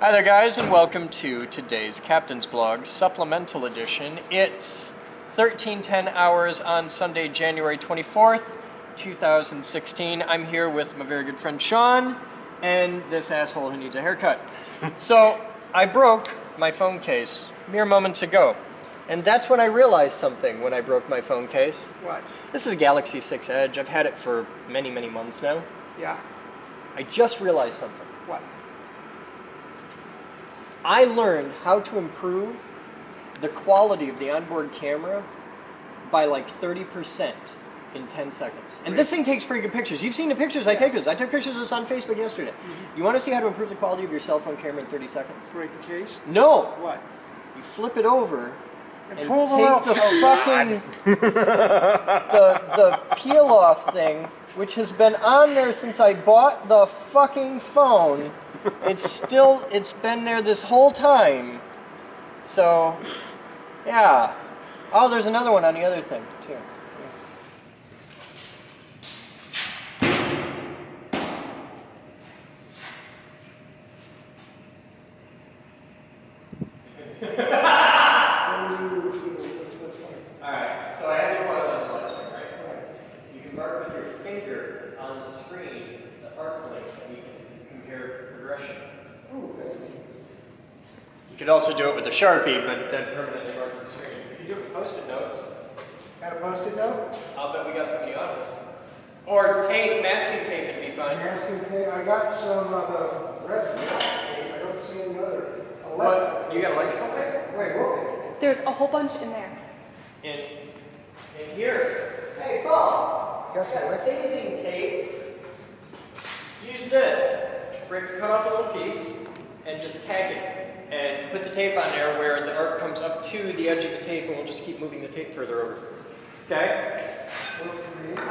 Hi there guys, and welcome to today's Captain's Blog Supplemental Edition. It's 13:10 hours on Sunday, January 24th, 2016. I'm here with my very good friend Sean and this asshole who needs a haircut. So, I broke my phone case mere moments ago. And that's when I realized something when I broke my phone case. What? This is a Galaxy 6 Edge. I've had it for many months now. Yeah. I just realized something. What? I learned how to improve the quality of the onboard camera by like 30% in 10 seconds. And this thing takes pretty good pictures. You've seen the pictures I take this. I took pictures of this on Facebook yesterday. Mm-hmm. You want to see how to improve the quality of your cell phone camera in 30 seconds? Break the case? No! What? You flip it over and pull take the fucking the peel-off thing, which has been on there since I bought the fucking phone. It's been there this whole time. So, yeah. Oh, there's another one on the other thing, too. Alright, so I have the coil on the left side, right? You can mark with your finger on the screen the arc length, and you can compare progression. Ooh, that's neat. You could also do it with a Sharpie, but that permanently marks the screen. You can do it with Post-it notes. Got a Post-it note? I'll bet we got some in the office. Or tape, masking tape would be fine. Masking tape. I got some of the red tape. I don't see any other. What? You got electrical tape? Wait, what? There's a whole bunch in there. In here. Hey, Paul. Got some what? Phasing tape. Use this. Cut off a little piece and just tag it. And put the tape on there where the arc comes up to the edge of the tape, and we'll just keep moving the tape further over. Okay? Works for me. Alright,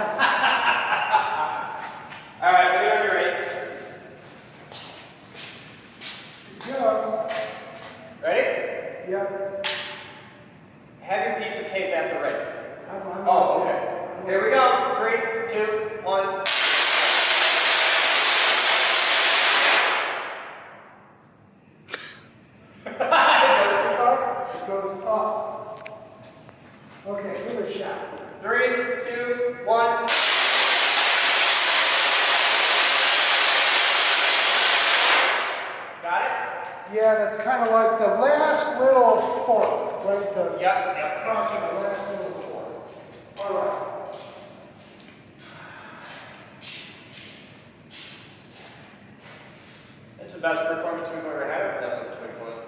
let me know when you're ready. Go. Ready? Yep. Have your piece of tape at the ready. I'm Oh, okay. Here we go. 3, 2, 1. It goes up. Okay, give it a shot. 3, 2, 1. Got it? Yeah, that's kind of like the last little fork, right? The Yep. crunch of the last little fork. All right. It's the best performance we've ever had with that twin coil.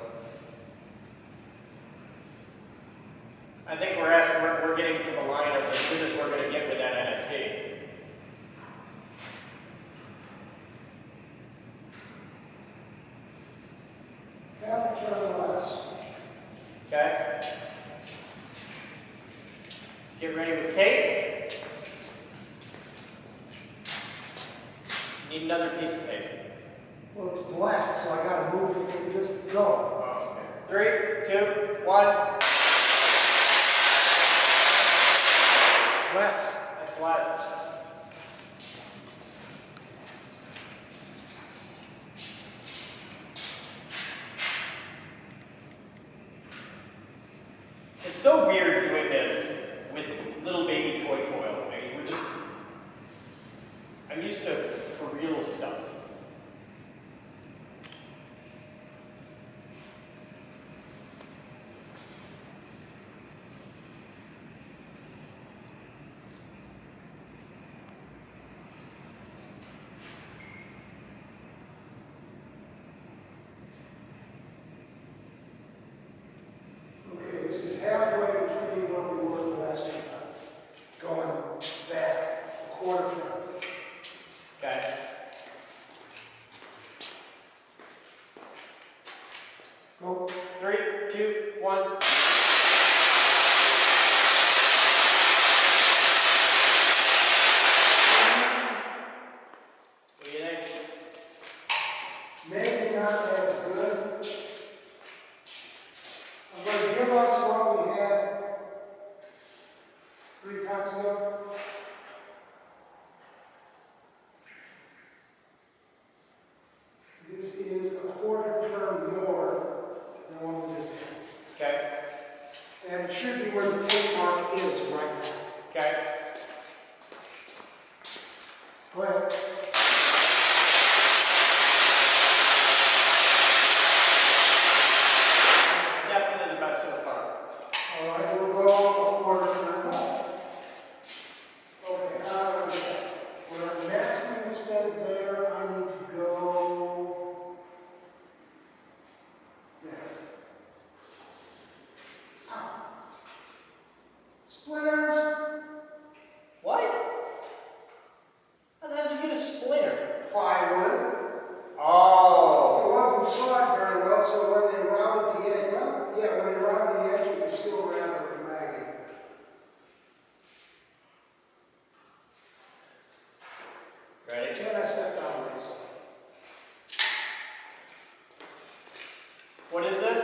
I think we're getting to the line of as good as we're going to get with that NSD. Half a turn less. Okay? Get ready with tape. You need another piece of tape. Well, it's black, so I gotta move it and just go. Oh, okay. 3, 2, 1. Less. That's less. It's so weird doing this with little baby toy coil. I mean, I'm used to for real stuff. Okay, this is halfway between where we were last time. Going back a quarter turn. Okay. Go. 3, 2, 1. What do you think? Maybe not as good. I'm going to give us what we had 3 times ago. This is a quarter turn should be where the tape mark is right now. Okay. Go ahead. It's definitely the best so far. All right, we'll go a quarter turn left. Okay, now we're at maximum instead of there. I need to go there. Ow. Splitters. What? How the hell did you get a splinter? Plywood. Oh. It wasn't sawed very well, so when they routed the edge, well, yeah, when they routed the edge, it was still rather draggy. Ready? Can I step down this? What is this?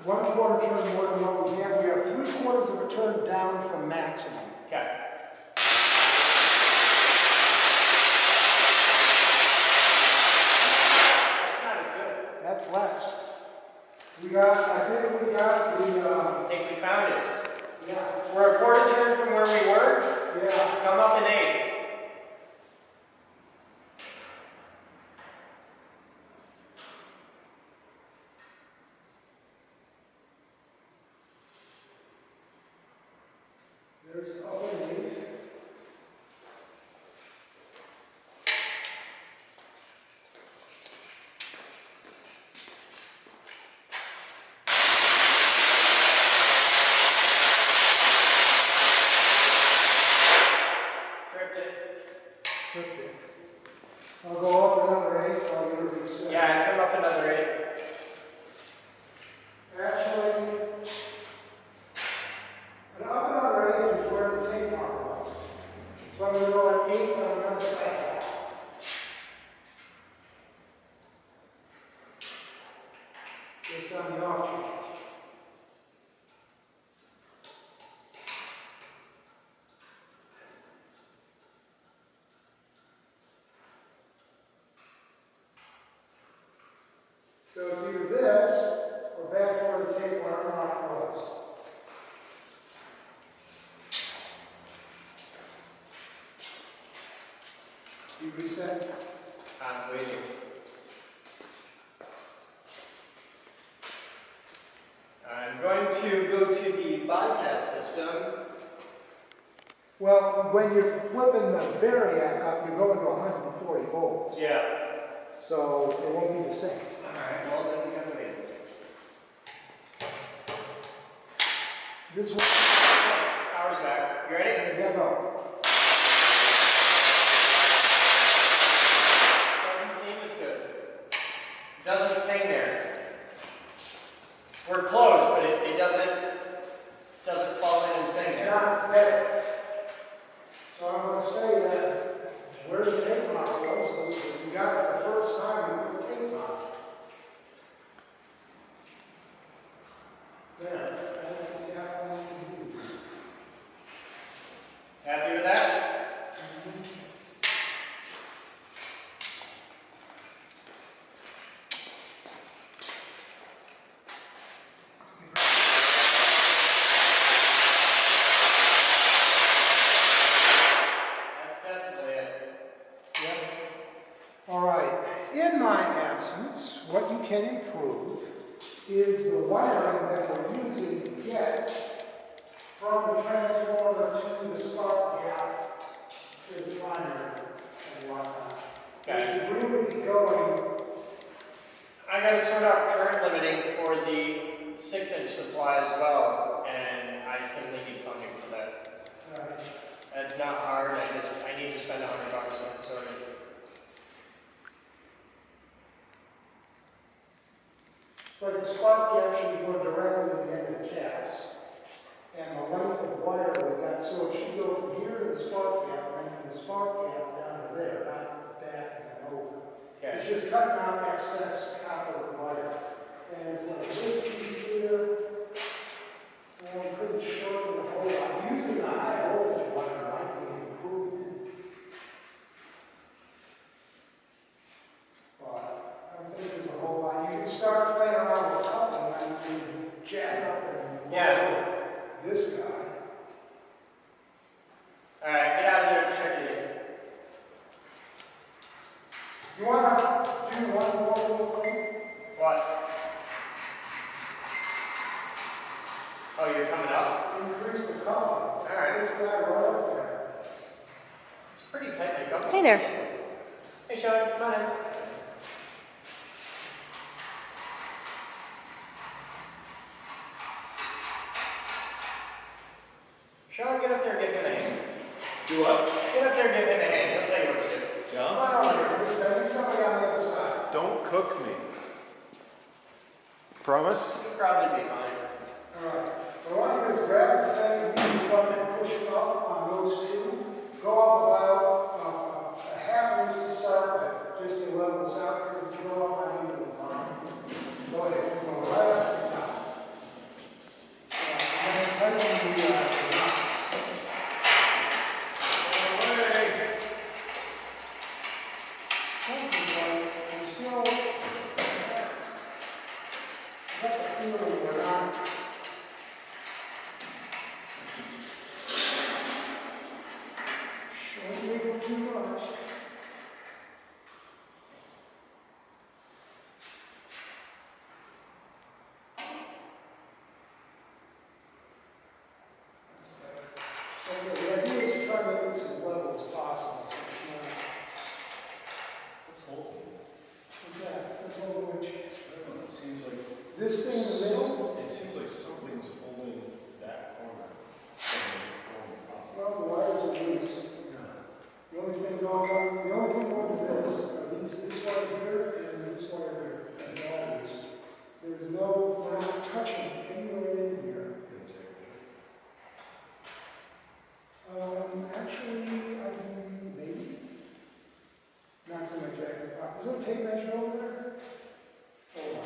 1/4 turn more than what we have. We are 3/4 of a turn down from maximum. Okay. That's not as good. That's less. I think we got the, I think we found it. yeah, We're a quarter turn from where we were. yeah. Come up an eighth. There's underneath. Tripped it. Tripped it. I'll go up another eighth while you're resetting. Yeah, come up another eighth. Actually, an up another eighth is where the tape mark was. So I'm going to go an eighth on another side. Just on the off chance. So it's either this or back to where the tape mark was. You reset? I'm waiting. I'm going to go to the bypass system. Well, when you're flipping the variac up, you're going to 140 volts. Yeah. So it won't be the same. Alright, well then we gotta wait. This one. Power's back. You ready? Yeah, go. Doesn't seem as good. Doesn't sing there. We're close, but it doesn't fall in and sing It's there. not better. So I'm going to say that where the tape mark was we got it the first time we put tape on. There. That's the exact one we use. Happy with that? That's definitely it. Yep. All right. In my absence, what you can improve is the wiring that we're using to get from the transformer to the spark gap to the primary and whatnot. We should really be going. I gotta sort out current limiting for the 6-inch supply as well, and I simply need funding for that. That's not hard, I need to spend $100 on it, sorry. It's like the spark gap should be going directly to the end of the caps. And the length of wire we got, so it should go from here to the spark gap, and then from the spark gap down to there, not back and then over. Okay. It's just cut down excess copper wire. And it's like this piece here, and we couldn't shorten the whole lot. Using the high voltage wire might be an improvement. But I don't think there's a whole lot. You can start playing around with coupling and you can jack up and Yeah, Oh, you're coming up? Increase the coupling. Alright. This guy right up there. It's pretty tightly coupled. Hey there. Hey, Sean, come on in. Sean, get up there and give him a hand. Do what? Get up there and give him a hand. He'll tell you what to do. Come John? on over here, please. I need somebody on the other side. Don't cook me. Promise? You'll probably be fine. All right. What I want you to do is grab the thing and use the thumb and push it up on those two. Go up about a half inch to start with, just to level this out, because if you go up on either one, go ahead, go right up to the top. And then tighten the knots. Something like, and still, got the feeling we're not. Don't wiggle too much. Okay, the idea is to try to make this as level as possible, so it's not. What's holding? What's that? What's over which? I don't know. It seems like This thing in the middle? it seems like something's holding that corner. Well, the wires are loose. The only thing going to this are this wire here and this wire here. And all this. There's no, we're not touching anywhere in here. Actually, maybe. Not so much jacket pop. Is there a tape measure over there? Hold on.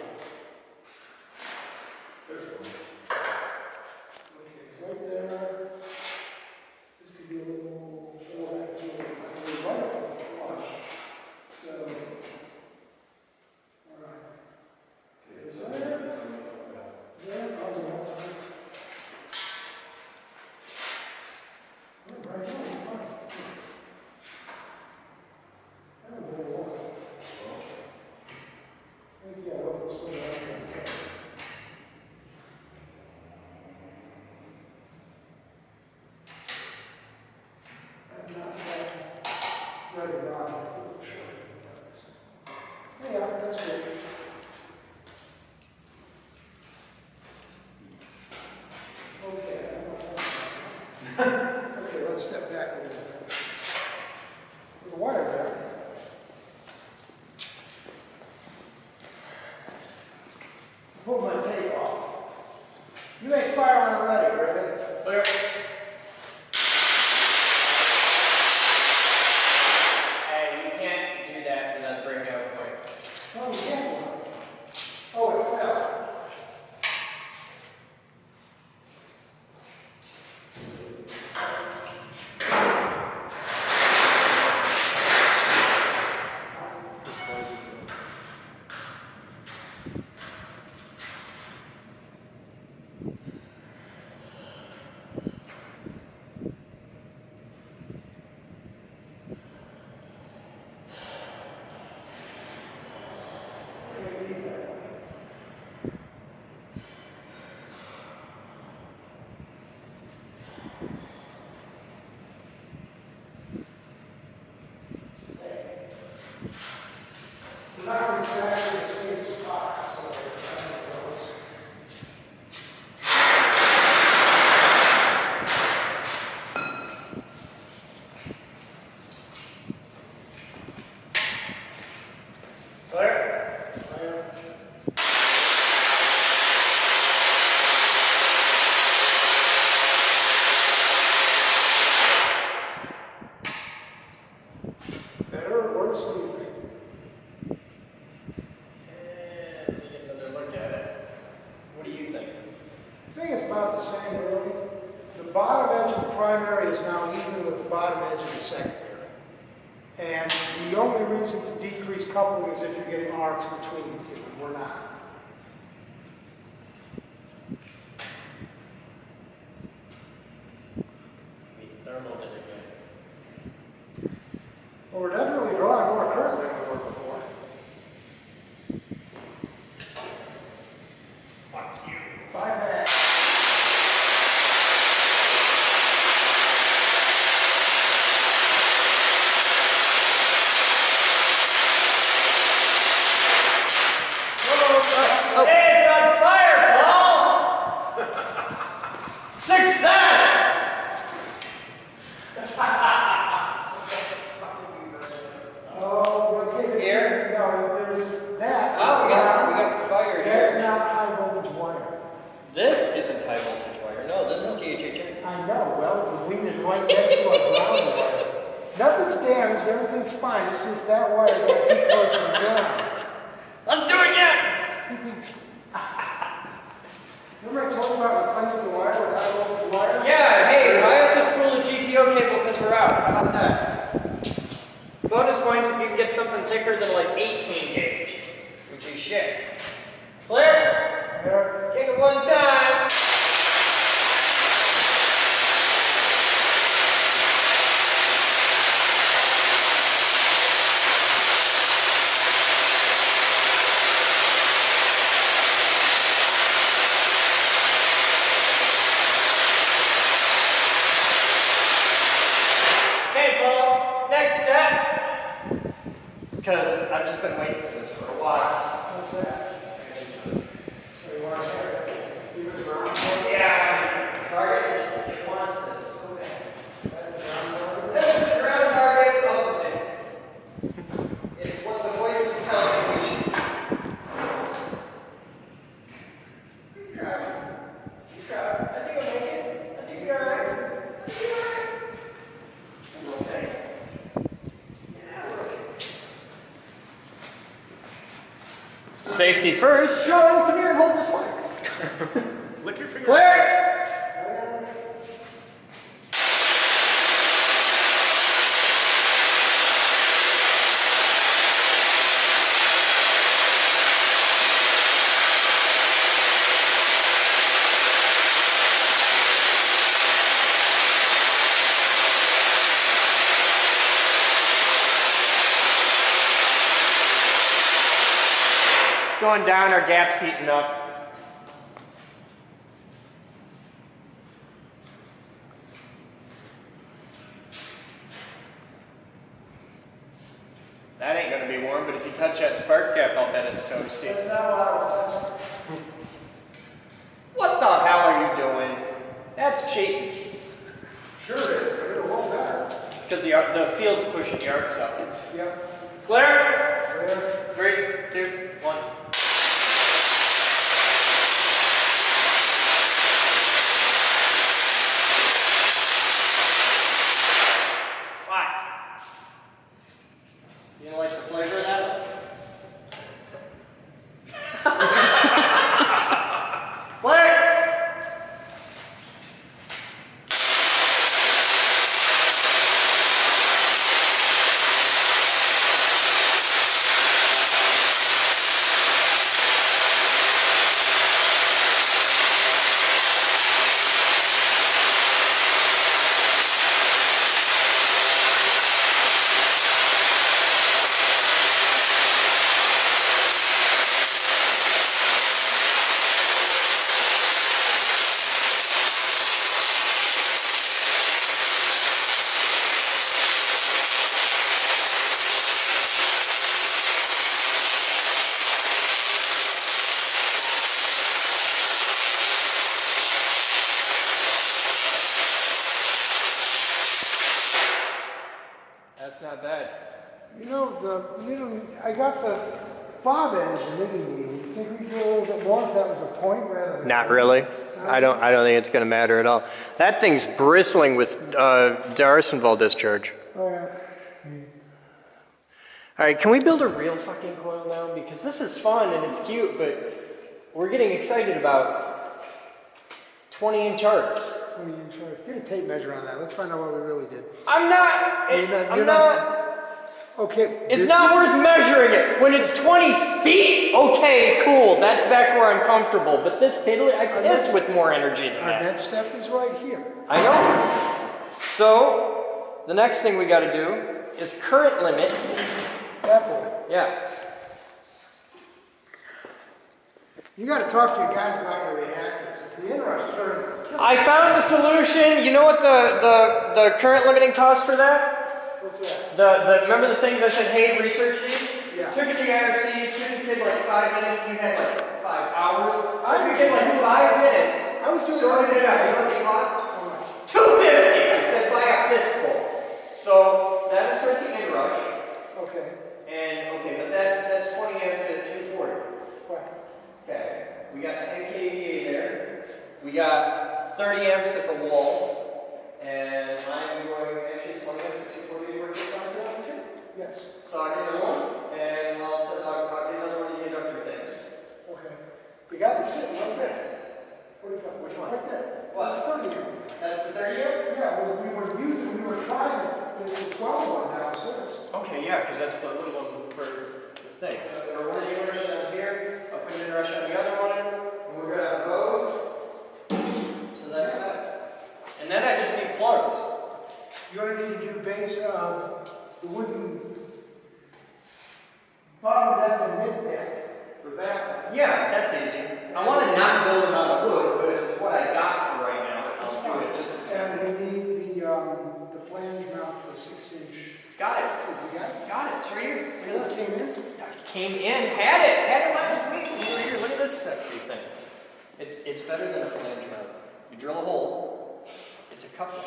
There's one. Okay, right there. This could be a little, right up to the flush. So, all right. Is there? There, probably not. Oh, right here, fine. That was a little long. Maybe, yeah, let's put it out there. And not that threaded rod, a little short. Yeah, that's good. Okay. Okay, let's step back a little bit. There's a wire there. Pull my tape off. You ain't firing already, ready? Clear. Hey, you can't do that for that breakout point. Oh, you can't. Oh, it fell. Not exactly the same spot, so it goes. Clear? Clear. Better or worse, what do you think? And we get another look at it. What do you think? I think it's about the same, really. The bottom edge of the primary is now even with the bottom edge of the secondary. And the only reason to decrease coupling is if you're getting arcs between the two, and we're not. We thermaled it again. Well, we're definitely drawing more current than we were before. Fuck you. Bye, Matt. This isn't high voltage wire. No, this is THHA. I know, well, it was leaning right next to a ground wire. Nothing's damaged, everything's fine, it's just that wire got too close to the ground. Let's do it again! Remember I told you about replacing the wire with high voltage wire? Yeah, hey, buy us a spool of GTO cable because we're out. How about that? Bonus points if you can get something thicker than like 18 gauge, which is shit. Clear? There. Take it one time. Okay, Paul, next step. Because I've just been waiting for this for a while. What's that? Oh, you want to hear it? Leave it around? Yeah, target, it wants this so bad. That's a ground wire. This is the ground target of the thing. It's what the voice was telling me. You tried. You tried. I think I'll make it. I think you're alright. I think you're alright. I'm okay. Yeah, we're okay. Safety first. Sean, come here and hold this wire. Lick your fingers. Clear! It's going down, our gap's heating up. That ain't gonna be warm, but if you touch that spark gap, I'll bet it's toasty. That's not what I was touching. What the hell are you doing? That's cheating. Sure it is, but it'll roll better. It's because the field's pushing the arcs up. Yep. Clear? There. 3, 2, 1. Why? You don't like the flavor of that one? Clear? That's not bad. You know, I got the bob ends knitting me. You think we could do a little bit more if that was a point rather than... Not really. I don't think it's going to matter at all. That thing's bristling with D'Arsenval discharge. Oh, yeah. All right, can we build a real fucking coil now? Because this is fun and it's cute, but we're getting excited about 20-inch arcs. 20-inch arcs. Get a tape measure on that. Let's find out what we really did. I'm not. You're not. Okay. It's not worth measuring it. When it's 20 feet, okay, cool. That's back where I'm comfortable. But this piddly, I piss with more energy than Our that. next step is right here. I know. So, the next thing we got to do is current limit. That boy. Yeah. You got to talk to your guys about your reactors. It's the inrush current. I found a solution. You know what the current limiting cost for that? What's that? Remember the things I said, hey, research these? Yeah. Took it to the IRC, took it like 5 minutes, you had like 5 hours. I Took it like 5 minutes. I was doing sorted it out. You know what it cost? $250. I said buy a fistful. So that'll start the inrush. Okay. And okay, but that's 20 amps at 240. What? Okay. We got 10 kVA there. We got 30 amps at the wall, and I'm going, actually 20 amps at 240 worth of on that too. Yes. So I get one, and I'll get another one of the inductor things. Okay. We got it sitting right there. What do you got? Which one? Right there. What? That's the 30 amp. That's the 30 amp? Yeah, we were trying it. There's the 12 one downstairs. Okay, yeah, because that's the little one for the thing. We're running a rush down here, I'll put an rush on the other one, and we're going to have both. So that's that. And then I just need plugs. You're going to need to do base, the wooden bottom deck and mid deck for that one. Yeah, that's easy. I want to not build them out of wood, but if it's what I got for right now, That's I'll do fine. it just And we need the flange mount for a 6-inch. Got it. You got it? Got it. It's right here. Look at It this. came in? Came in, had it last week. It was right here. Look at this sexy thing. It's better than a flange mount. You drill a hole. It's a couple.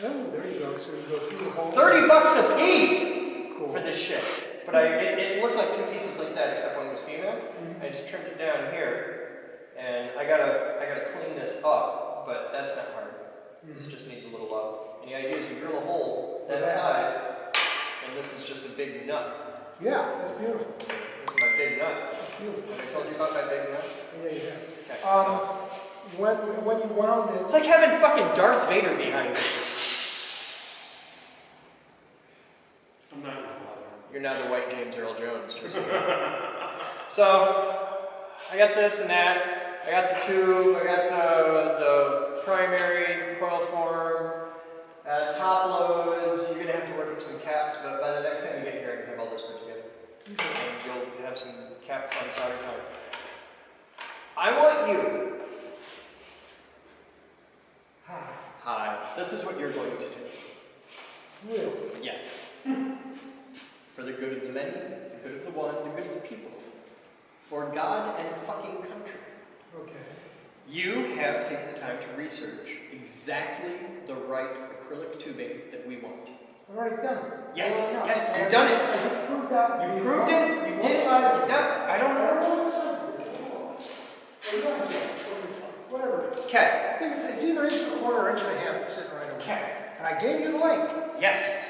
Oh, there you go. So you go through the hole. $30 a piece Cool. for this shit. But it looked like two pieces like that, except one was female. I just trimmed it down here, and I gotta clean this up, but that's not hard. This just needs a little love. And the idea is you drill a hole that size, and this is just a big nut. Yeah, that's beautiful. This is my big nut. That's beautiful. Have I told you about my big nut? Yeah, you have. Okay, so. When you wound it, It's like having fucking Darth Vader behind me. I'm not your father. You're now the white James Earl Jones, just so you know. So, I got this and that. I got the tube. I got the primary coil form. Top loads. You're gonna have to work up some caps, but by the next time you get here, I can have all this put together. And you'll have some cap front solder time. I want you. Hi. This is what you're going to do. really, Yes. For the good of the many, the good of the one, the good of the people. For God and fucking country. okay. You have taken the time to research exactly the right acrylic tubing that we want. I've already done it. Yes, Well, no. yes, you've done it. I just proved out. You proved it. You What did. size is it? No, I don't I know. don't know what size it is. Well, you don't have to. Okay, fine. Whatever it is. Okay. I think it's either inch and a quarter or inch and a half. It's sitting right over there. Okay. And I gave you the link. Yes.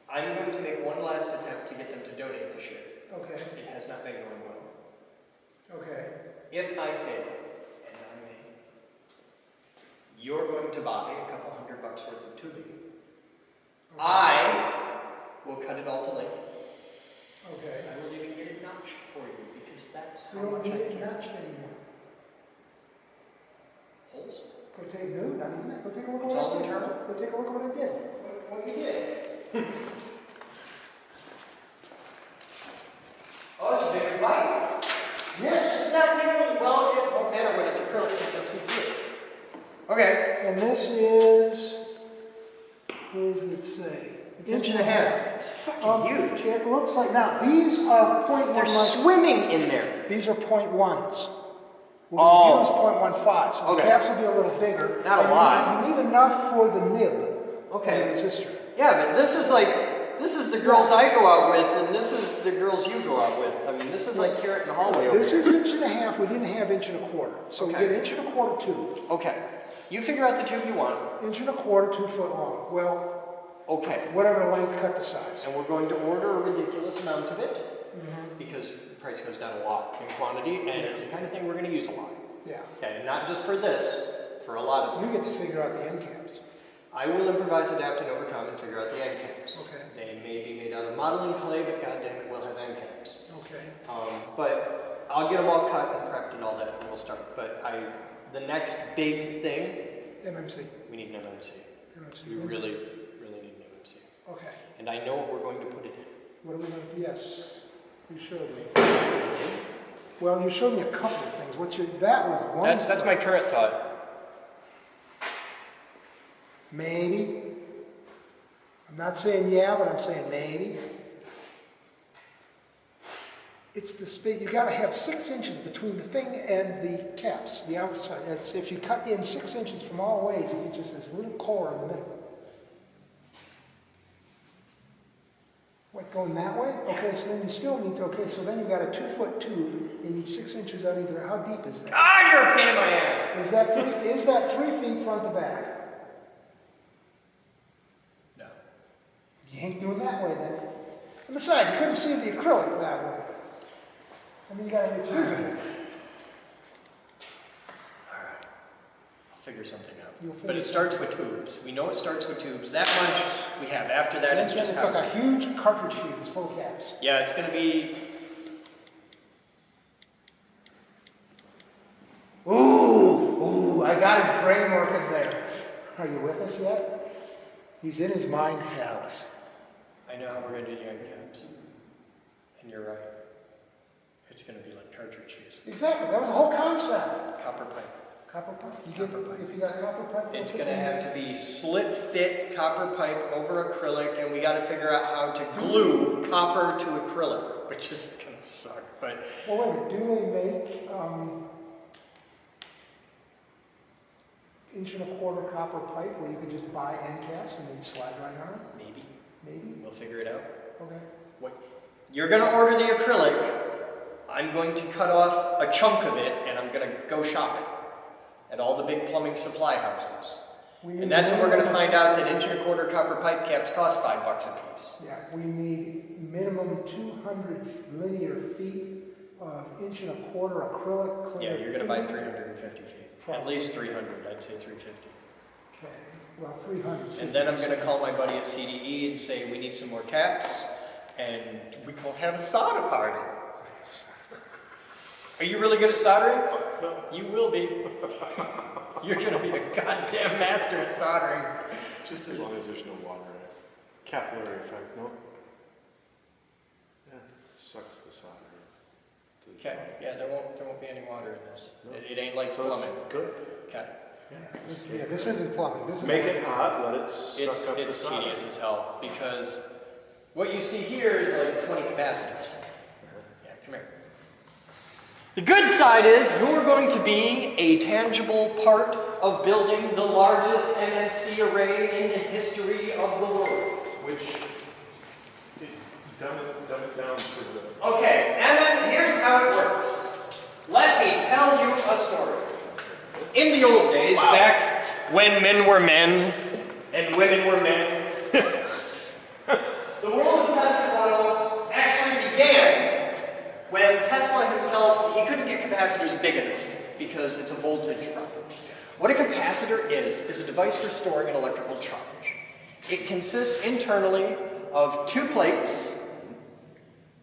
I'm going to make one last attempt to get them to donate the shit. Okay. It has not been going well. Okay. If I fail, and I may, you're going to buy a couple $100 worth of tubing. Okay. I will cut it all to length. Okay. I will even get it notched for you because that's You how don't much need I it care. notched anymore. Holes? Go take, no, not even that. Go take a look at It's what all I did. internal? Go take a look at what I did. What you did? Oh, it's a bigger bite. Yes. It's not nearly, well, it won't matter when it's acrylic because you'll see through it. Okay. And this is, what does it say? Inch and a half. It's fucking huge. It looks like, now, these are .1 They're like, swimming in there. these are .1s. We'll Oh. use .15, so the Okay. caps will be a little bigger. Not a And lot. You need enough for the nib. Okay. And the resistor. Yeah, but this is like, this is the girls I go out with, and this is the girls you go out with. I mean, this is like carrot in the hallway over This here. is inch and a half, we didn't have inch and a quarter. So we Okay. get inch and a quarter tube. Okay. You figure out the tube you want. Inch and a quarter, 2 foot long. Well, Okay. whatever length, cut the size. And we're going to order a ridiculous amount of it because the price goes down a lot in quantity, and it's the kind of thing we're going to use a lot. Yeah. Okay, not just for this, for a lot of You things. get to figure out the end caps. I will improvise, adapt, and overcome and figure out the end caps. Okay. They may be made out of modeling clay, but goddamn it, we'll have end caps. Okay. But I'll get them all cut and prepped and all that, and we'll start. But the next big thing, MMC. we need an MMC. MMC. We really, really need an MMC. Okay. And I know what we're going to put it in. What are we going to, yes, you showed me. Well, you showed me a couple of things. That was one. That's my current thought. Maybe. I'm not saying yeah, but I'm saying maybe. It's the space, you gotta have 6 inches between the thing and the caps, the outside. If you cut in 6 inches from all ways, you get just this little core in the middle. What, going that way? Okay, so then you still need to, okay, so then you got a 2-foot tube, you need 6 inches on either. How deep is that? Ah, you're a pain in my ass! Is that 3 feet front to back? No. You ain't doing that way then. And besides, you couldn't see the acrylic that way. I mean, it's visible. Alright. I'll figure something out. You'll figure But it starts with tubes. We know it starts with tubes. That much we have. After that, it's just It's like a housing. huge cartridge fuse, full caps. Yeah, it's going to be... Ooh, I got his brain working there. Are you with us yet? He's in his mind palace. I know how we're going to do the end caps. And you're right. It's going to be like cartridge fuse. Exactly, that was the whole concept. Copper pipe. Copper pipe. If you got copper pipe, It's going to have to be slit fit copper pipe over acrylic, and we got to figure out how to glue copper to acrylic, which is going to suck. But well, wait a minute, do they make 1.25" copper pipe where you could just buy end caps and they'd slide right on it? maybe Maybe. we'll figure it out. Okay. What? You're going to order the acrylic. I'm going to cut off a chunk of it, and I'm going to go shopping at all the big plumbing supply houses. And that's when we're going to find out that 1.25" copper pipe caps cost $5 a piece. Yeah, we need minimum 200 linear feet of 1.25" acrylic. Clear. Yeah, you're going to buy 350 feet. At least 300, I'd say 350. Okay, well, 300. And then I'm going to call my buddy at CDE and say, we need some more caps, and we will have a solder party. Are you really good at soldering? No. You will be. You're going to be a goddamn master at soldering. Just as long as there's no water in it. Capillary effect, no? Yeah, sucks the solder. Okay, yeah, there won't be any water in this. No. It ain't like So plumbing. it's good. Okay. Yeah, this isn't plumbing. This is Make it hot, let it suck up the It's solder. tedious as hell, because what you see here is like 20 capacitors. Yeah, come here. The good side is you're going to be a tangible part of building the largest MNC array in the history of the world. Which, dumb it down for the... Okay, and then here's how it works. Let me tell you a story. In the old days, back when men were men and women were men, the world of Tesla coils actually began when Tesla himself, he couldn't get capacitors big enough because it's a voltage problem. What a capacitor is a device for storing an electrical charge. It consists internally of 2 plates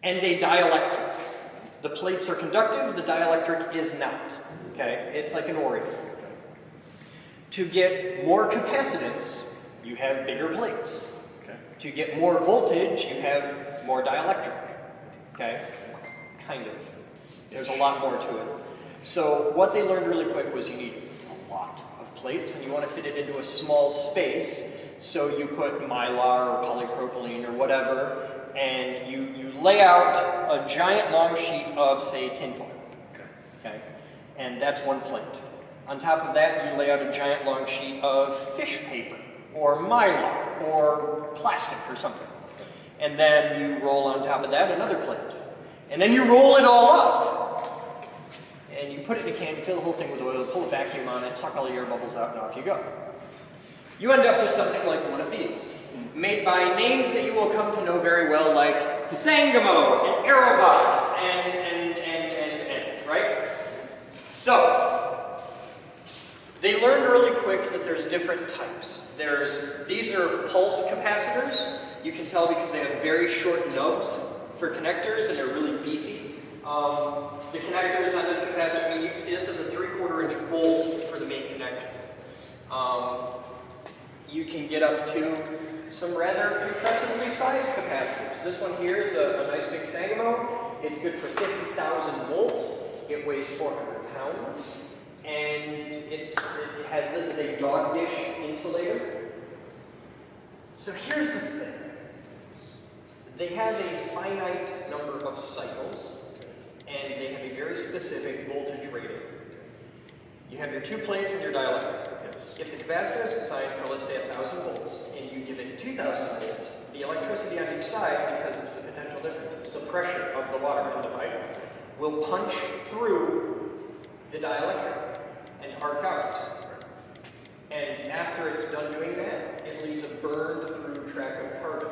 and a dielectric. The plates are conductive, the dielectric is not. Okay, it's like an Oreo. To get more capacitance, you have bigger plates. Okay. To get more voltage, you have more dielectric. Okay, kind of. There's a lot more to it. So what they learned really quick was you need a lot of plates, and you want to fit it into a small space. So you put mylar or polypropylene or whatever, and you lay out a giant long sheet of, say, tinfoil. Okay? And that's 1 plate. On top of that, you lay out a giant long sheet of fish paper, or mylar, or plastic or something. And then you roll on top of that another plate. And then you roll it all up. And you put it in a can, you fill the whole thing with oil, pull a vacuum on it, suck all the air bubbles out, and off you go. You end up with something like one of these, made by names that you will come to know very well, like Sangamo, and Aerobox, and, right? So, they learned really quick that there's different types. These are pulse capacitors. You can tell because they have very short nubs for connectors, and they're really beefy. The connectors on this capacitor, I mean, you can see this is a 3/4 inch bolt for the main connector. You can get up to some rather impressively sized capacitors. This one here is a nice big Sangamo. It's good for 50,000 volts. It weighs 400 pounds. And it has this as a dog dish insulator. So here's the thing. They have a finite number of cycles, and they have a very specific voltage rating. You have your 2 plates and your dielectric. Yes. If the capacitor is designed for, let's say, 1,000 volts, and you give it 2,000 volts, the electricity on each side, because it's the potential difference, it's the pressure of the water in the pipe, will punch through the dielectric and arc out. And after it's done doing that, it leaves a burned through track of carbon.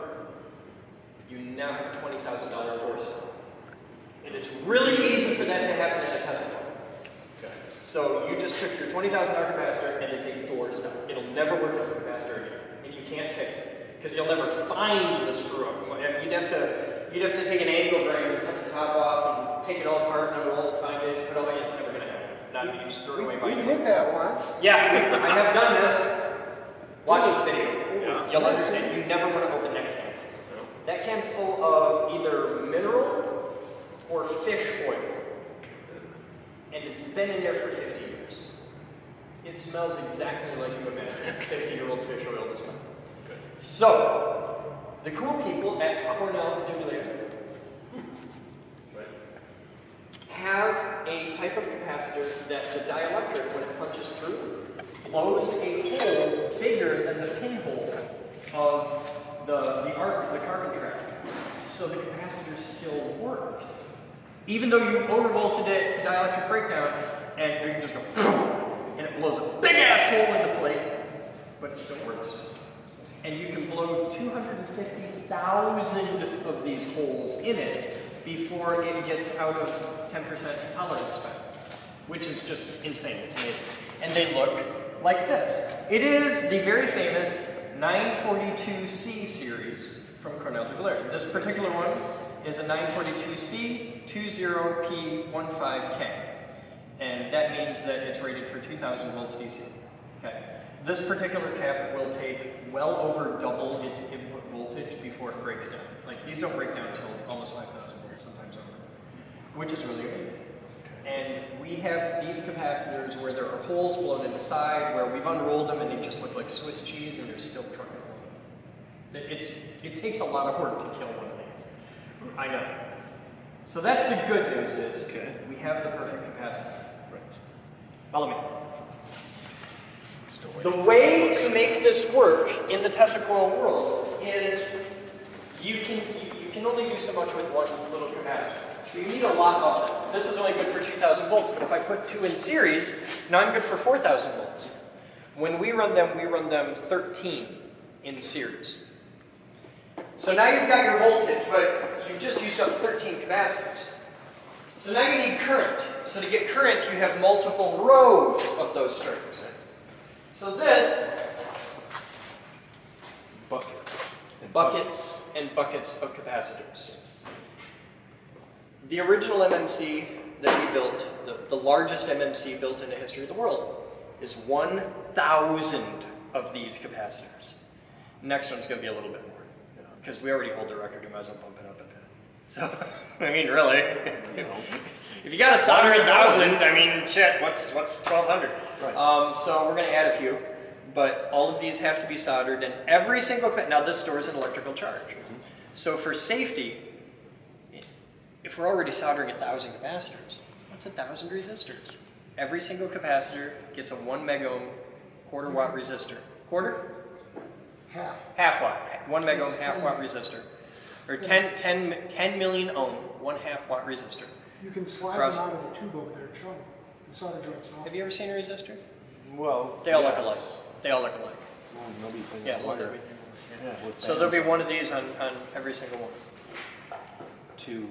You now have a $20,000 door stop. And it's really easy for that to happen in a Tesla plant. Okay. So you just took your $20,000 capacitor and it's a door stop. It'll never work as a capacitor again, and you can't fix it because you'll never find the screw up. You'd have to take an angle grinder, cut the top off, and take it all apart and unroll it, find it, put it all in. It's never going to happen. Not if you just throw it away by We hand. did that once. Yeah, I have done this. Watch this video. Yeah. You'll understand. You never want to open that can. No. That can's full of either mineral or fish oil. And it's been in there for 50 years. It smells exactly like you imagine 50-year-old fish oil to smell. Good. So, the cool people at Cornell Right. have a type of capacitor that the dielectric, when it punches through, blows a hole bigger than the pinhole of the arc of the carbon track. So the capacitor still works. Even though you overvolted it to dielectric breakdown, and you can just go, and it blows a big ass hole in the plate, but it still works. And you can blow 250,000 of these holes in it before it gets out of 10% tolerance spec, which is just insane. It's amazing. And they look like this. It is the very famous 942C series from Cornell de Blair. This particular one is a 942C20P15K. And that means that it's rated for 2,000 volts DC. Okay. This particular cap will take well over double its input voltage before it breaks down. Like, these don't break down until almost 5,000 volts, sometimes over, which is really amazing. And we have these capacitors where there are holes blown in the side, where we've unrolled them and they just look like Swiss cheese and they're still trucking along. It takes a lot of work to kill one of these. I know. So that's the good news is we have the perfect capacitor. Right. Follow me. Still The waiting. way to make this work in the Tesla Coil world is you can only do so much with one little capacitor. So you need a lot of them. This is only good for 2,000 volts, but if I put two in series, now I'm good for 4,000 volts. When we run them 13 in series. So now you've got your voltage, but you've just used up 13 capacitors. So now you need current. So to get current, you have multiple rows of those strings. So this, buckets and buckets of capacitors. The original MMC that we built, the largest MMC built in the history of the world, is 1,000 of these capacitors. Next one's going to be a little bit more, because we already hold the record. We might as well bump it up a bit. So, I mean, really, if you got to solder 1,000, I mean, shit, what's 1,200? Right. So we're going to add a few, but all of these have to be soldered, and every single now this stores an electrical charge. So for safety, if we're already soldering 1,000 capacitors, what's 1,000 resistors? Every single capacitor gets a 1 megohm quarter watt resistor. Quarter? Half watt. 1 megohm half watt resistor. Or 10 million ohm, 1/2 watt resistor. You can slide Cross- them out of the tube over there, Sean. The solder joint's off. Have you ever seen a resistor? Well, They all look alike. They all look alike. Well, nobody thinks Yeah, wonder. look. Yeah, with So there'll be bands one of these on every single one. to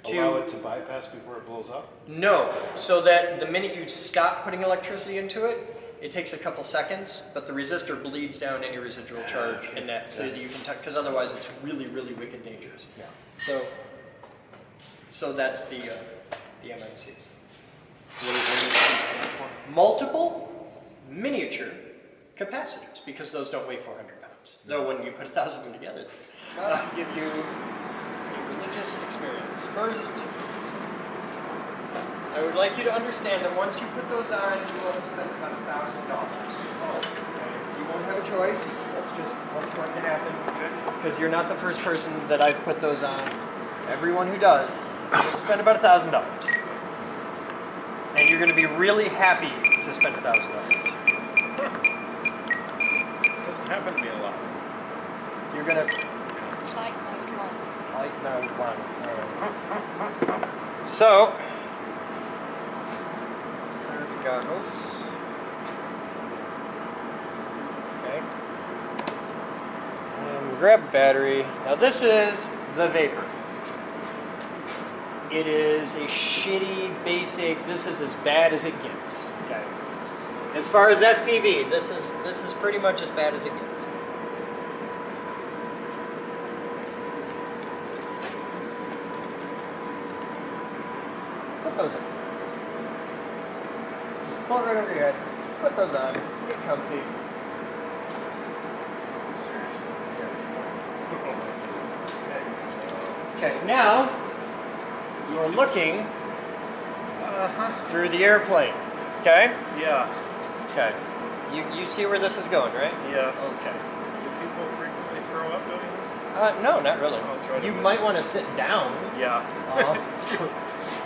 To- allow it to bypass before it blows up. No, so that the minute you stop putting electricity into it, it takes a couple seconds, but the resistor bleeds down any residual charge in that, so that you can, because otherwise it's really, really wicked dangerous. Yeah. So that's the MMCs. What does MMC stand for? Multiple miniature capacitors, because those don't weigh 400 pounds. Though when you put 1,000 of them together, to give you a religious experience. First, I would like you to understand that once you put those on, you will have spent about $1,000. You won't have a choice. That's just what's going to happen. Because you're not the first person that I've put those on. Everyone who does will spend about $1,000. And you're going to be really happy to spend $1,000. happened to me a lot. You're gonna Flight mode 1. flight mode 1. All right. So, third goggles. Okay. And grab battery. Now this is the Vapor. It is a shitty, basic. This is as bad as it gets. Okay. As far as FPV, this is pretty much as bad as it gets. Put those on. Just pull it right over your head. Put those on. Get comfy. Seriously. Okay, now you're looking through the airplane. Okay? Yeah. Okay. You see where this is going, right? Yes. Okay. Do people frequently throw up doing this? No, not really. I'll try to You miss might it. want to sit down. Yeah.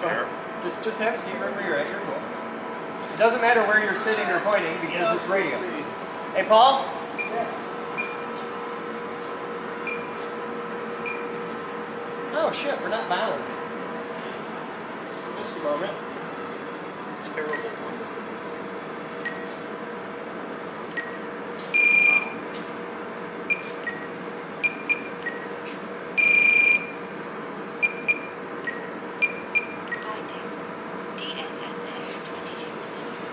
Fair. Just have a seat right where you're at. You're cool. It doesn't matter where you're sitting or pointing because it's radio. Let's see. Hey, Paul. Oh shit, we're not bound. Just a moment. Terrible one. Finding DFNA 22.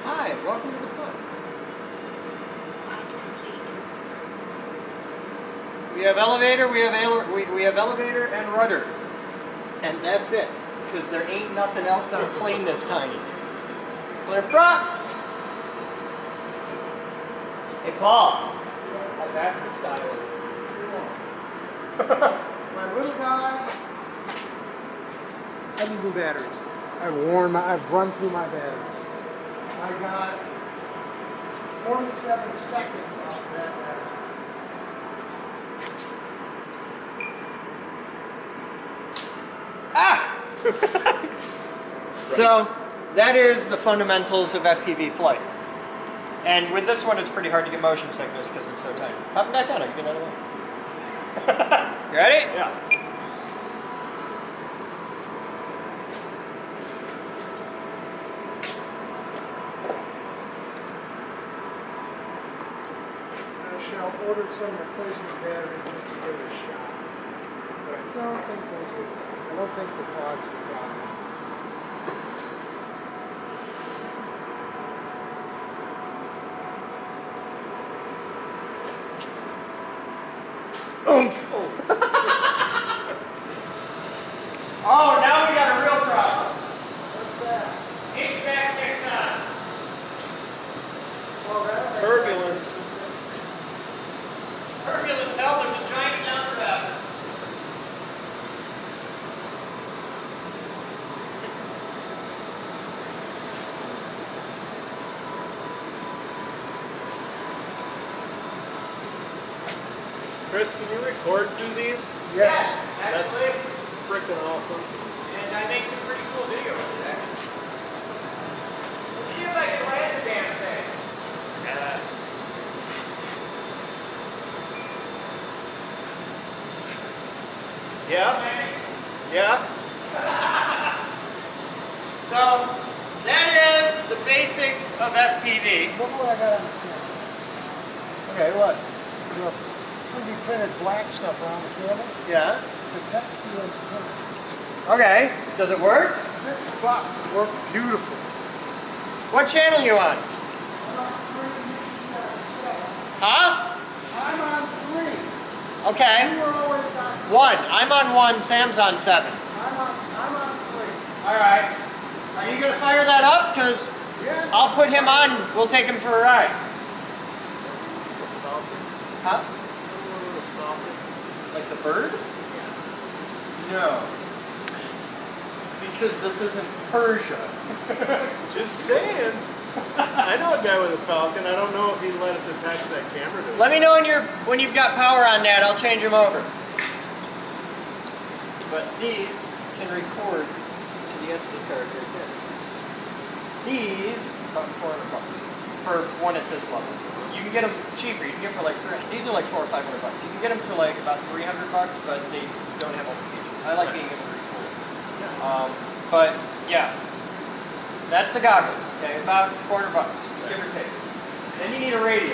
Hi, welcome to the fun. Flight complete. We have elevator, we have elevator and rudder. And that's it. Because there ain't nothing else on a plane this tiny. Clear front. Hey Paul. How's that for styling? My little guy, I need new batteries. I've run through my batteries. I got 47 seconds off that battery. Ah! So, that is the fundamentals of FPV flight. And with this one, it's pretty hard to get motion sickness because it's so tiny. Pop it back on, or you get another one. You ready? Yeah. I shall order some replacement batteries just to give it a shot. But I don't think the pod's the problem. Oh, now we got a real problem. What's that? HVAC kicked on. Oh, that Turbulence. Turbulence, hell, there's a giant downdraft. Chris, can you record through these? Yes. Actually. Freaking awesome. And I make some pretty cool videos with that. Let's see if I can land the damn thing. Yeah? Yeah? So, that is the basics of FPV. Look what I got on the camera. Okay, what? The 3D printed black stuff around the cable. Yeah. Protect the antenna. Okay. Does it work? $6. It works beautiful. What channel you on? I'm on 3, you got 7. Huh? I'm on 3. Okay. You were always on 7. 1. I'm on 1, Sam's on 7. I'm on 3. Alright. Are you going to fire that up? Because Yeah. I'll put him on. We'll take him for a ride. Huh? Like the bird? No. Because this isn't Persia. Just saying. I know a guy with a Falcon. I don't know if he'd let us attach that camera to it. Let me know when you've got power on that. I'll change them over. But these can record to the SD card right there. These, about $400 for one at this level. You can get them cheaper. You can get them for like 300. These are like $400 or $500. You can get them for like about $300, but they don't have all the features. I like being able to record. But yeah, that's the goggles. Okay, about $400, give or take. Then you need a radio.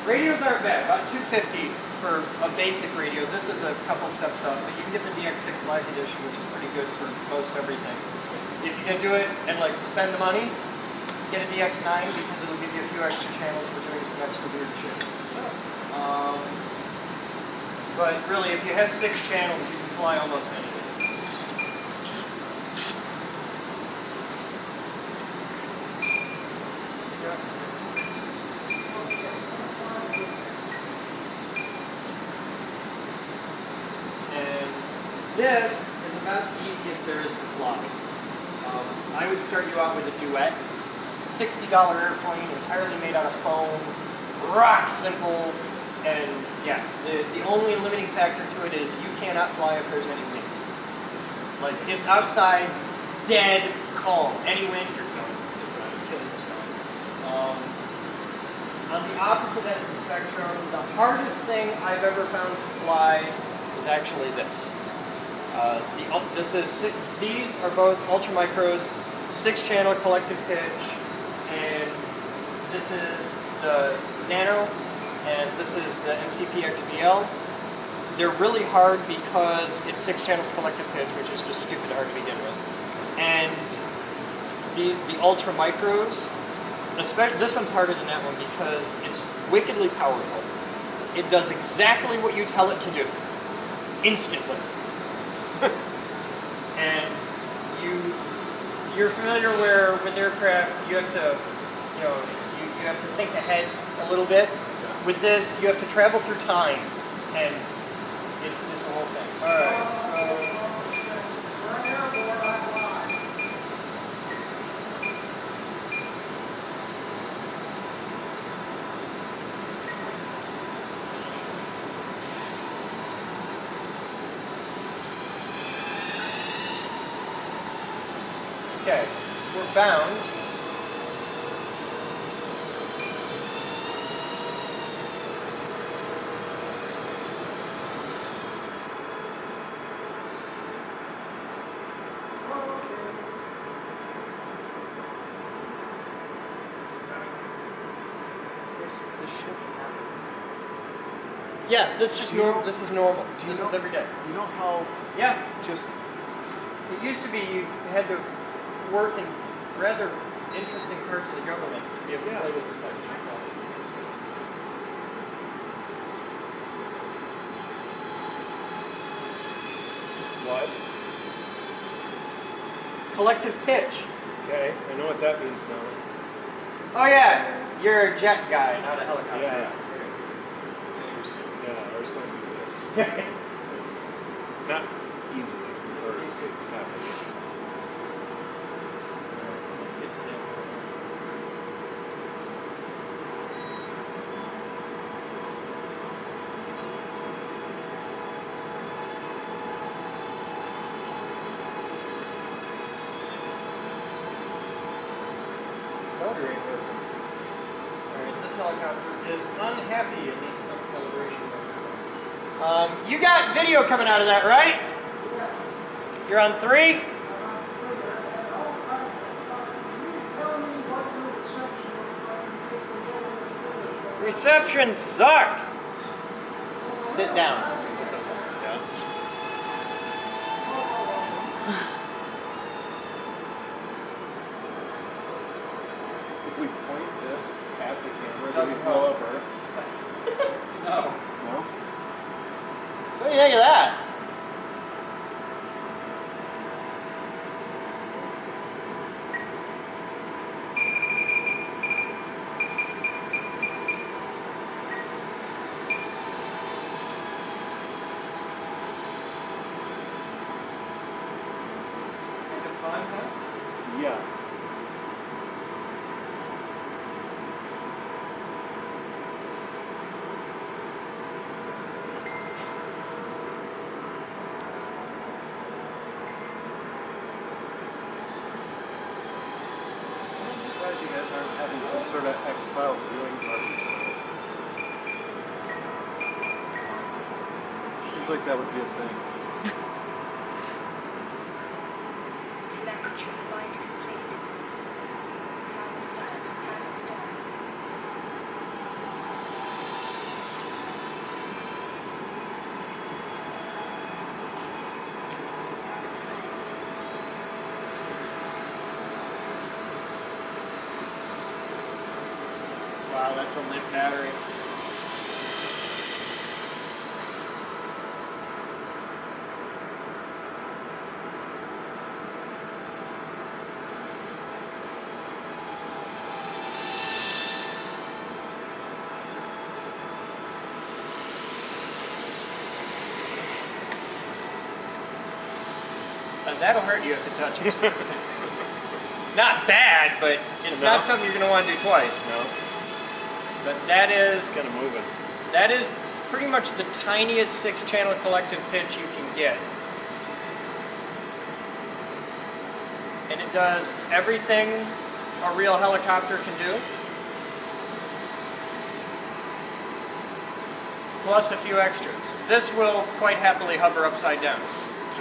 Radios aren't bad. About $250 for a basic radio. This is a couple steps up, but you can get the DX6 Live Edition, which is pretty good for most everything. If you can do it and like spend the money, get a DX9 because it'll give you a few extra channels for doing some extra weird shit. But really, if you have 6 channels, you can fly almost anything. And this is about the easiest there is to fly. I would start you out with a Duet. It's a $60 airplane, entirely made out of foam, rock simple, and yeah, the only limiting factor to it is you cannot fly if there's any wind. It's outside, dead calm. Any wind, you're done. You're killing yourself. On the opposite end of the spectrum, the hardest thing I've ever found to fly is actually this. These are both Ultra Micros, 6-channel collective pitch, and this is the Nano, and this is the MCP XBL. They're really hard because it's 6 channels collective pitch, which is just stupid hard to begin with. And the Ultra Micros, especially this one's harder than that one because it's wickedly powerful. It does exactly what you tell it to do, instantly. And you're familiar where with aircraft you have to, you have to think ahead a little bit. With this, you have to travel through time, and it's a whole thing. All right, okay, we're bound. This shit happens. Yeah, this is normal. This is every day. You know how Yeah. just It used to be you had to work in rather interesting parts of the government to be able to play with this type of technology. what? Collective pitch. Okay, I know what that means now. Oh yeah, you're a jet guy, not a helicopter. Yeah. Yeah, ours don't do this. Not easily. These two. Let's get to them. Motor ain't working. Alright, this helicopter is unhappy. It needs some calibration. You got video coming out of that, right? You're on 3? Reception sucks. Sit down. If we point this at the camera, do we Doesn't blow help. up Earth? No. No? So what do you think of that? Think it's fun, huh? Yeah. surprised you guys aren't having some sort of X-Files viewing party tonight. Seems like that would be a thing. Telemetry line completed. Power stop. Wow, that's a lit battery. That'll hurt you if it touches. Not bad, but it's not something you're going to want to do twice. No, But that is it's kind of moving. that is pretty much the tiniest 6-channel collective pitch you can get. And it does everything a real helicopter can do, plus a few extras. This will quite happily hover upside down.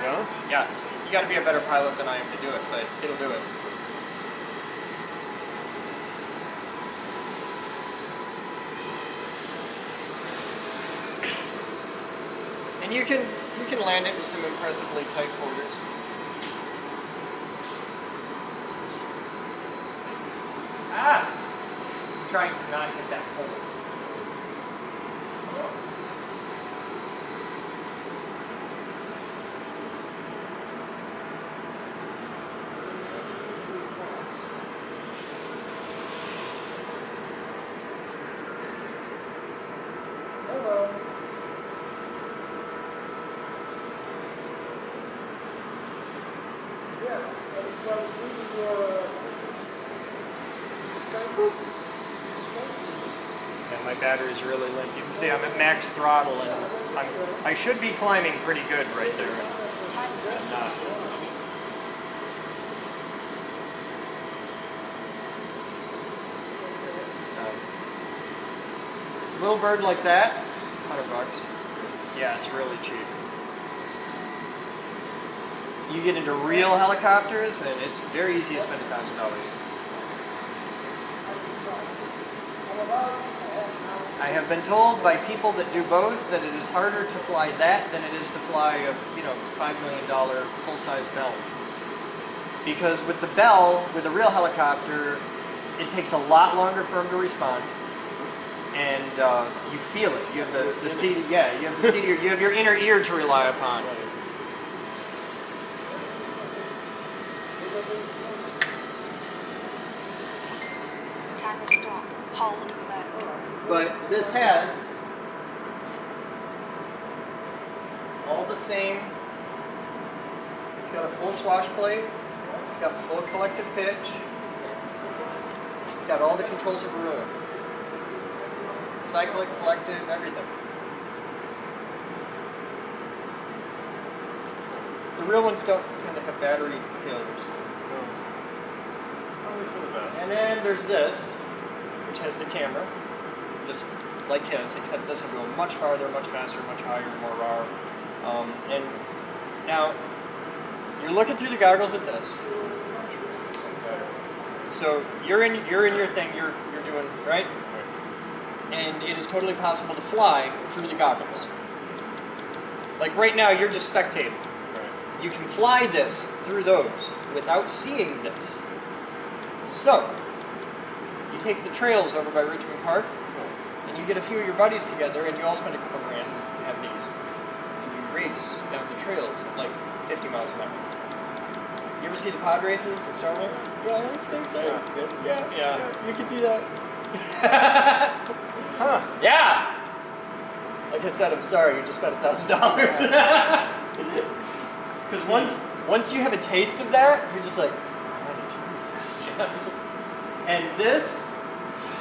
Yeah? Yeah, you got to be a better pilot than I am to do it, but it'll do it. And you can land it in some impressively tight quarters. Ah! I'm trying to not hit that pole. Hello. Yeah, I was reading your Yeah, my battery's really limp. You can see I'm at max throttle, and I should be climbing pretty good right there. I'm not. A little bird like that, $100. Yeah, it's really cheap. You get into real helicopters, and it's very easy to spend $1,000. I have been told by people that do both that it is harder to fly that than it is to fly a $5 million full-size Bell. Because with the Bell, with a real helicopter, it takes a lot longer for them to respond, and you feel it. You have the seat. Yeah, you have the seat. You have your inner ear to rely upon. Camera stop. Hold mode. But this has all the same. It's got a full swash plate. It's got full collective pitch. It's got all the controls of a real one. Cyclic, collective, everything. The real ones don't tend to have battery failures. Probably for the best. And then there's this, which has the camera, just like his, except this will go much farther, much faster, much higher, more raw. And now, you're looking through the goggles at this. So you're in your thing, you're doing, right? And it is totally possible to fly through the goggles. Like right now, you're just spectating. You can fly this through those without seeing this. So, you take the trails over by Richmond Park, and you get a few of your buddies together, and you all spend a couple grand and have these. And you race down the trails at like 50 miles an hour. You ever see the pod races at Star Wars? Yeah, that's the same thing. Yeah. You can do that. Huh. Yeah! Like I said, I'm sorry, you just spent $1,000. Because once you have a taste of that, you're just like, I want to do this. Yes. And this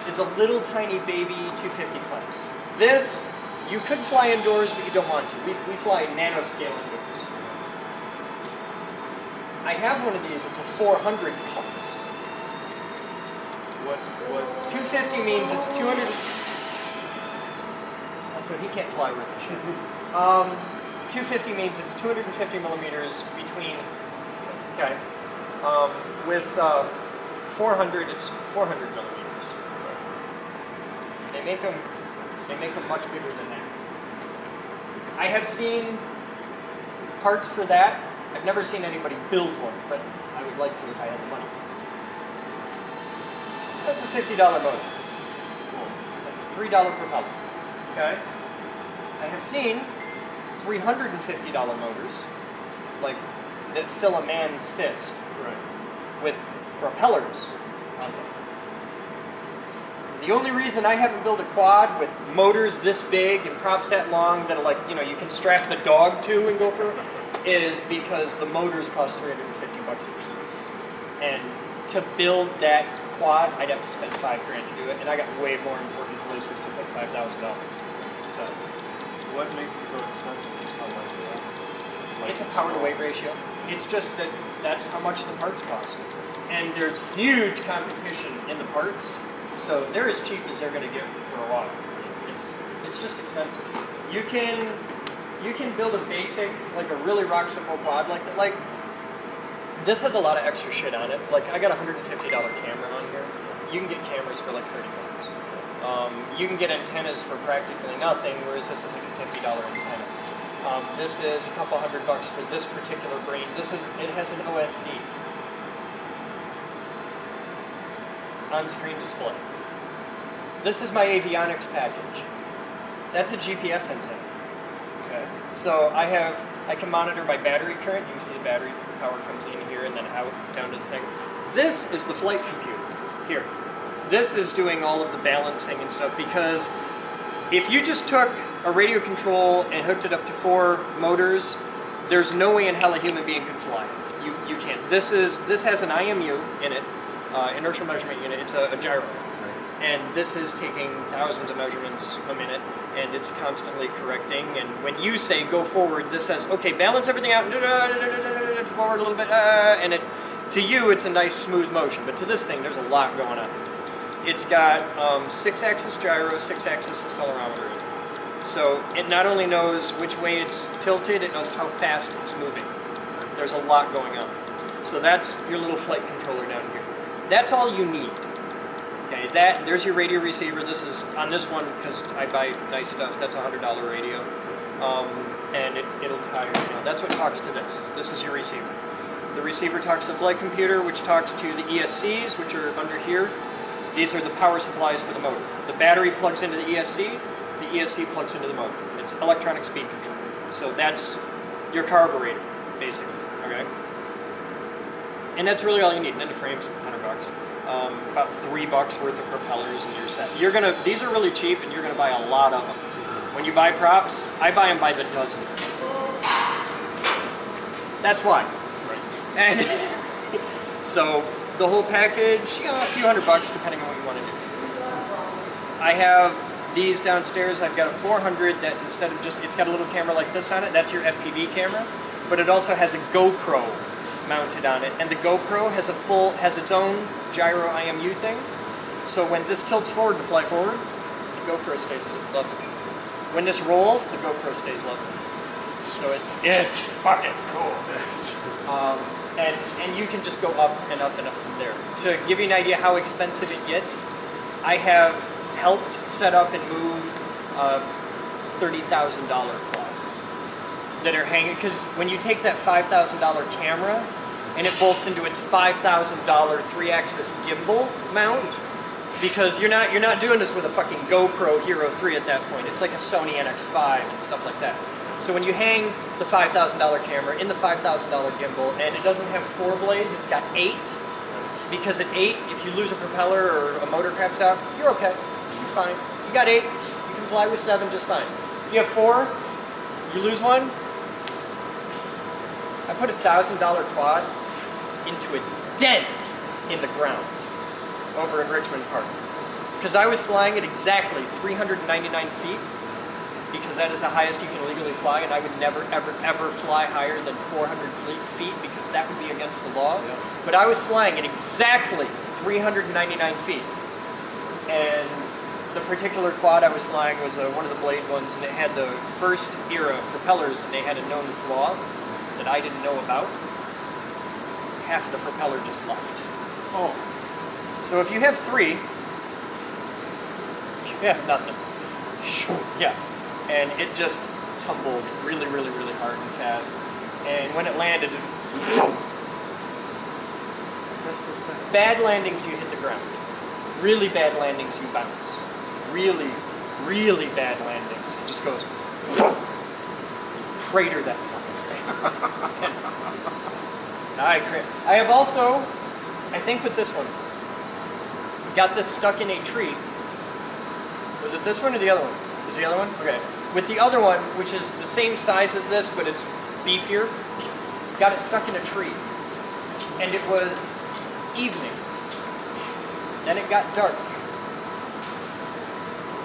is a little tiny baby 250 class. This, you could fly indoors, but you don't want to. We fly nanoscale indoors. I have one of these, it's a 400 class. What? 250 means it's 200. So he can't fly with the ship. 250 means it's 250 millimeters between. Okay. With 400, it's 400 millimeters. They make them much bigger than that. I have seen parts for that. I've never seen anybody build one, but I would like to if I had the money. That's a $50 motor. That's a $3 propeller. Okay? I have seen $350 motors, like that fill a man's fist, Right. with propellers on them. The only reason I haven't built a quad with motors this big and props that long that are like, you can strap the dog to and go for it, is because the motors cost $350 a piece. And to build that quad, I'd have to spend $5,000 to do it, and I got way more important places to put $5,000. So What makes it so expensive? Just how much of that? Like it's a power to weight ratio. It's just that that's how much the parts cost. And there's huge competition in the parts, so they're as cheap as they're going to get for a while. It's just expensive. You can build a basic, like a really rock simple quad like that. Like this has a lot of extra shit on it. Like I got a $150 camera on here. You can get cameras for like $30. You can get antennas for practically nothing, whereas this is like a $50 antenna. This is a couple $100 for this particular brain. It has an OSD on-screen display. This is my avionics package. That's a GPS antenna. Okay. So I can monitor my battery current. You can see the battery power comes in here and then out down to the thing. This is the flight computer here. This is doing all of the balancing and stuff, because if you just took a radio control and hooked it up to 4 motors, there's no way in hell a human being can fly. You can't. This has an IMU in it, inertial measurement unit. It's a gyro. And this is taking thousands of measurements a minute, and it's constantly correcting. And when you say go forward, this says, okay, balance everything out, forward a little bit, and to you it's a nice smooth motion. But to this thing, there's a lot going on. It's got 6-axis gyro, 6-axis accelerometer in it. So it not only knows which way it's tilted, it knows how fast it's moving. There's a lot going on. So that's your little flight controller down here. That's all you need. Okay, there's your radio receiver. This is, on this one, because I buy nice stuff, that's a $100 radio. And it'll tie, that's what talks to this. This is your receiver. The receiver talks to the flight computer, which talks to the ESCs, which are under here. These are the power supplies for the motor. The battery plugs into the ESC plugs into the motor. It's electronic speed control. So that's your carburetor, basically, okay? And that's really all you need. And then the frame's $100. About $3 worth of propellers and you're set. These are really cheap, and you're gonna buy a lot of them. When you buy props, I buy them by the dozen. That's why. Right. And so the whole package, a few $100 depending on what you want to do. I have these downstairs. I've got a 400 that instead of it's got a little camera like this on it. That's your FPV camera, but it also has a GoPro mounted on it, and the GoPro has its own gyro IMU thing. So when this tilts forward to fly forward, the GoPro stays level. When this rolls, the GoPro stays level. So it's fucking cool. And you can just go up and up and up from there. To give you an idea how expensive it gets, I have helped set up and move $30,000 quads that are hanging, because when you take that $5,000 camera and it bolts into its $5,000 3-axis gimbal mount, because you're not doing this with a fucking GoPro Hero 3 at that point. It's like a Sony NX5 and stuff like that. So when you hang the $5,000 camera in the $5,000 gimbal, and it doesn't have 4 blades, it's got 8, because at 8, if you lose a propeller or a motor craps out, you're okay. You're fine. You got 8, you can fly with 7 just fine. If you have 4, you lose one. I put a $1,000 quad into a dent in the ground over in Richmond Park, because I was flying at exactly 399 feet, because that is the highest you can legally fly, and I would never, ever, ever fly higher than 400 feet, because that would be against the law. Yeah. But I was flying at exactly 399 feet. and the particular quad I was flying was one of the blade ones, and it had the first era propellers, and they had a known flaw that I didn't know about. Half of the propeller just left. Oh. So if you have 3, you have nothing. Yeah. And it just tumbled really, really, really hard and fast. And when it landed, That's so sad. bad landings, you hit the ground. Really bad landings, you bounce. Really, really bad landings, it just goes crater that fucking thing. I have also, I think with this one, got this stuck in a tree. Was it this one or the other one? Was the other one? Okay. With the other one, which is the same size as this, but it's beefier, got it stuck in a tree. And it was evening. Then it got dark.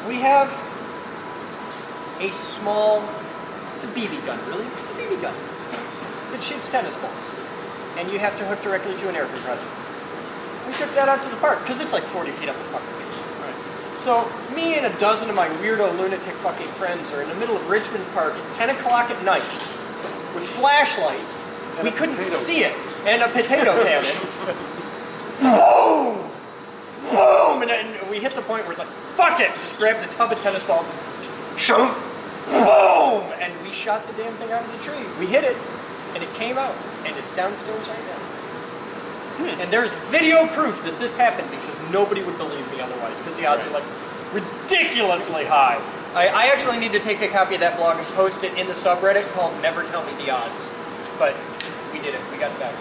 We have a small, it's a BB gun, really. It's a BB gun that shoots tennis balls. And you have to hook directly to an air compressor. We took that out to the park, because it's like 40 feet up the fucking tree. Right. So, me and a dozen of my weirdo lunatic fucking friends are in the middle of Richmond Park at 10 o'clock at night with flashlights. And we a couldn't potato see it. And a potato cannon. Boom! Boom! And we hit the point where it's like, fuck it! Just grabbed a tub of tennis balls. Boom! And we shot the damn thing out of the tree. We hit it, and it came out. And it's downstairs right now. And there's video proof that this happened because nobody would believe me otherwise, because the odds are like ridiculously high. I actually need to take a copy of that blog and post it in the subreddit called Never Tell Me the Odds. But we did it. We got it back.